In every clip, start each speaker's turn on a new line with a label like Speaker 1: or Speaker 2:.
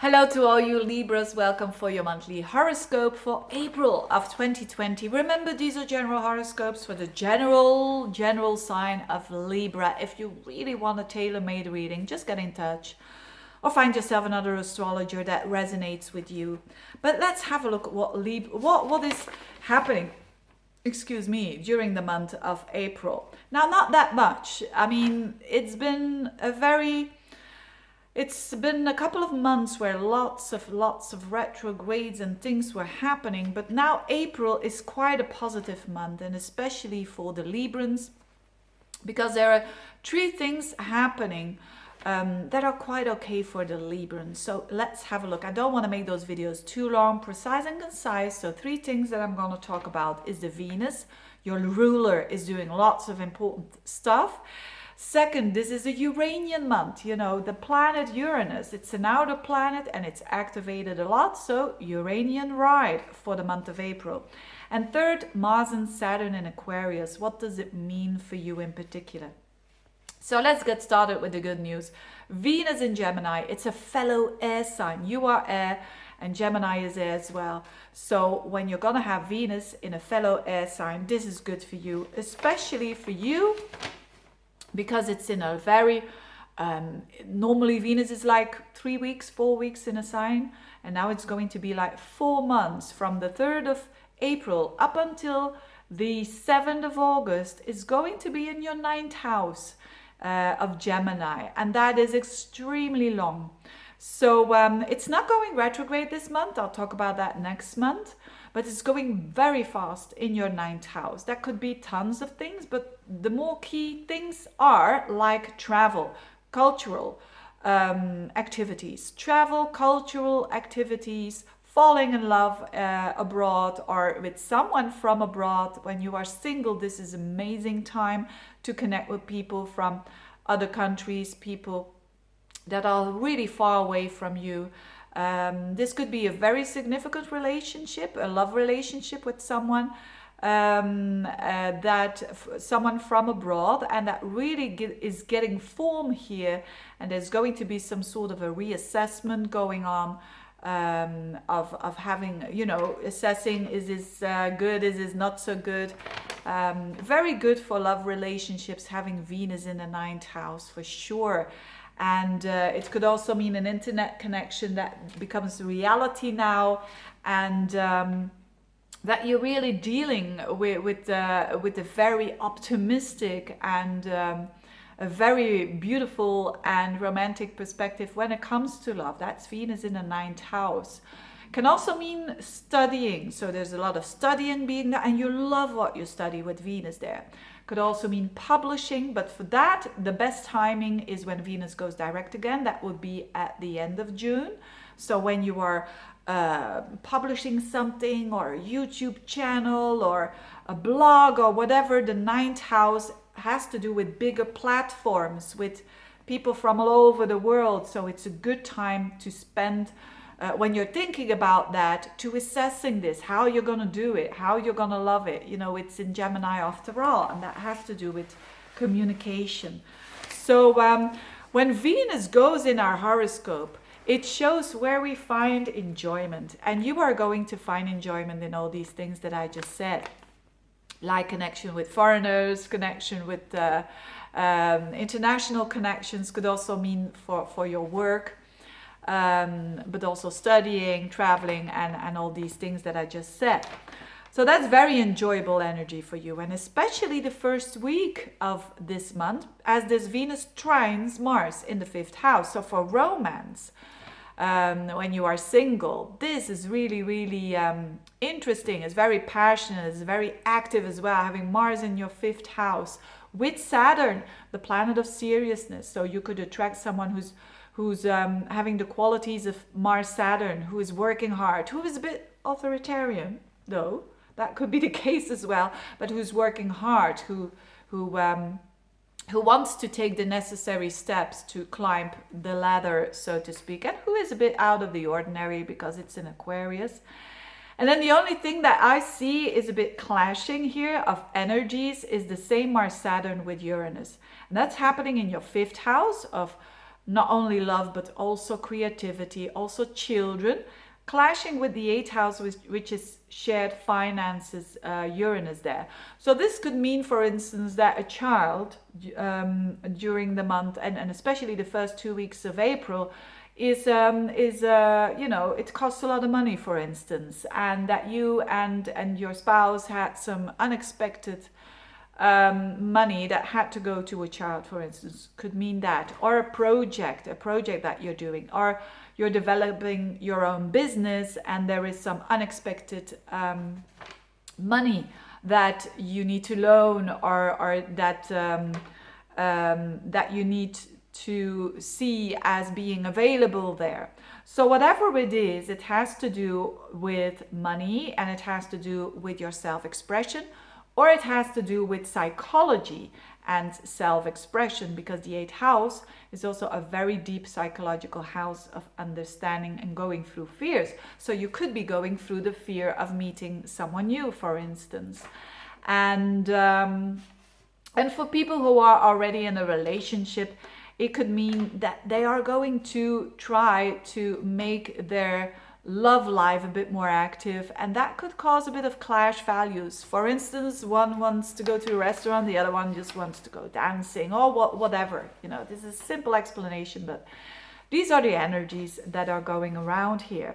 Speaker 1: Hello to all you Libras, welcome for your monthly horoscope for April of 2020. Remember, these are general horoscopes for the general sign of Libra. If you really want a tailor-made reading, just get in touch or find yourself another astrologer that resonates with you. But let's have a look at what is happening, during the month of April. Now, not that much. I mean, it's been a couple of months where lots of retrogrades and things were happening, but now April is quite a positive month, and especially for the Librans, because there are three things happening that are quite okay for the Librans. So let's have a look. I don't want to make those videos too long, precise and concise. So three things that I'm going to talk about is the Venus. Your ruler is doing lots of important stuff. Second, this is a Uranian month, the planet Uranus. It's an outer planet and it's activated a lot. So Uranian ride for the month of April. And third, Mars and Saturn in Aquarius. What does it mean for you in particular? So let's get started with the good news. Venus in Gemini, it's a fellow air sign. You are air and Gemini is air as well. So when you're going to have Venus in a fellow air sign, this is good for you, especially for you, because it's in a very, normally Venus is like 3 weeks, 4 weeks in a sign. And now it's going to be like 4 months from the 3rd of April up until the 7th of August is going to be in your 9th house of Gemini. And that is extremely long. So it's not going retrograde this month. I'll talk about that next month. But it's going very fast in your 9th house. That could be tons of things, but the more key things are like travel, cultural activities. Travel, cultural activities, falling in love abroad or with someone from abroad. When you are single, this is an amazing time to connect with people from other countries, people that are really far away from you. This could be a very significant relationship, a love relationship with someone someone from abroad, and that really is getting form here. And there's going to be some sort of a reassessment going on of having, assessing, is this good, is this not so good. Very good for love relationships, having Venus in the 9th house for sure. And it could also mean an internet connection that becomes reality now, and that you're really dealing with a very optimistic and a very beautiful and romantic perspective when it comes to love. That's Venus in the 9th house. Can also mean studying. So there's a lot of studying being there, and you love what you study with Venus there. Could also mean publishing, but for that, the best timing is when Venus goes direct again. That would be at the end of June. So when you are publishing something, or a YouTube channel, or a blog, or whatever, the 9th house has to do with bigger platforms, with people from all over the world. So it's a good time to spend when you're thinking about that, to assessing this, how you're going to do it, how you're going to love it. It's in Gemini after all, and that has to do with communication. So when Venus goes in our horoscope, it shows where we find enjoyment. And you are going to find enjoyment in all these things that I just said, like connection with foreigners, connection with international connections, could also mean for your work. But also studying, traveling, and all these things that I just said. So that's very enjoyable energy for you, and especially the first week of this month, as this Venus trines Mars in the 5th house. So for romance, when you are single, this is really, really interesting. It's very passionate, it's very active as well, having Mars in your 5th house with Saturn, the planet of seriousness. So you could attract someone who's having the qualities of Mars Saturn, who is working hard, who is a bit authoritarian, though that could be the case as well, but who's working hard, who wants to take the necessary steps to climb the ladder, so to speak, and who is a bit out of the ordinary because it's in Aquarius. And then the only thing that I see is a bit clashing here of energies is the same Mars Saturn with Uranus, and that's happening in your 5th house of not only love, but also creativity, also children, clashing with the eighth house, which is shared finances, Uranus there. So this could mean, for instance, that a child during the month, and especially the first 2 weeks of April, is you know, it costs a lot of money, for instance, and that you and your spouse had some unexpected money that had to go to a child, for instance, could mean that, or a project that you're doing, or you're developing your own business and there is some unexpected money that you need to loan, or that that you need to see as being available there. So whatever it is, it has to do with money, and it has to do with your self-expression, or it has to do with psychology and self-expression, because the eighth house is also a very deep psychological house of understanding and going through fears. So you could be going through the fear of meeting someone new, for instance. And for people who are already in a relationship, it could mean that they are going to try to make their love life a bit more active, and that could cause a bit of clash values. For instance, one wants to go to a restaurant, the other one just wants to go dancing, or whatever. You know, this is a simple explanation, but these are the energies that are going around here.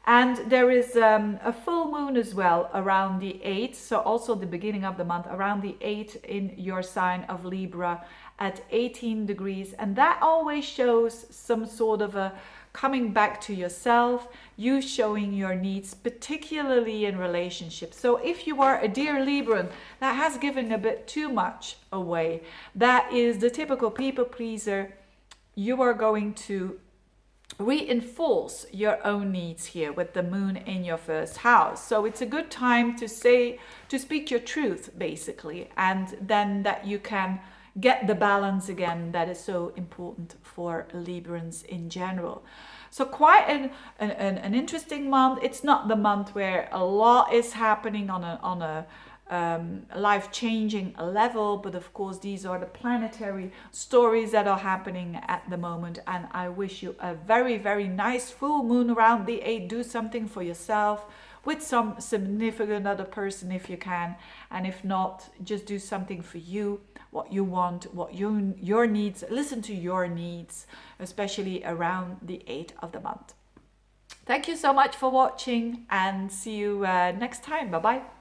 Speaker 1: And there is a full moon as well around the 8th, so also the beginning of the month, around the 8th in your sign of Libra at 18 degrees. And that always shows some sort of a coming back to yourself, you showing your needs, particularly in relationships. So if you are a dear Libran that has given a bit too much away, that is the typical people pleaser, you are going to reinforce your own needs here with the moon in your first house. So it's a good time to speak your truth, basically, and then that you can get the balance again that is so important for Librans in general. So quite an interesting month. It's not the month where a lot is happening on a life-changing level, but of course these are the planetary stories that are happening at the moment, and I wish you a very, very nice full moon around the 8th. Do something for yourself with some significant other person if you can, and if not, just do something for you, what you want, what your needs. Listen to your needs, especially around the 8th of the month. Thank you so much for watching, and see you next time. Bye bye.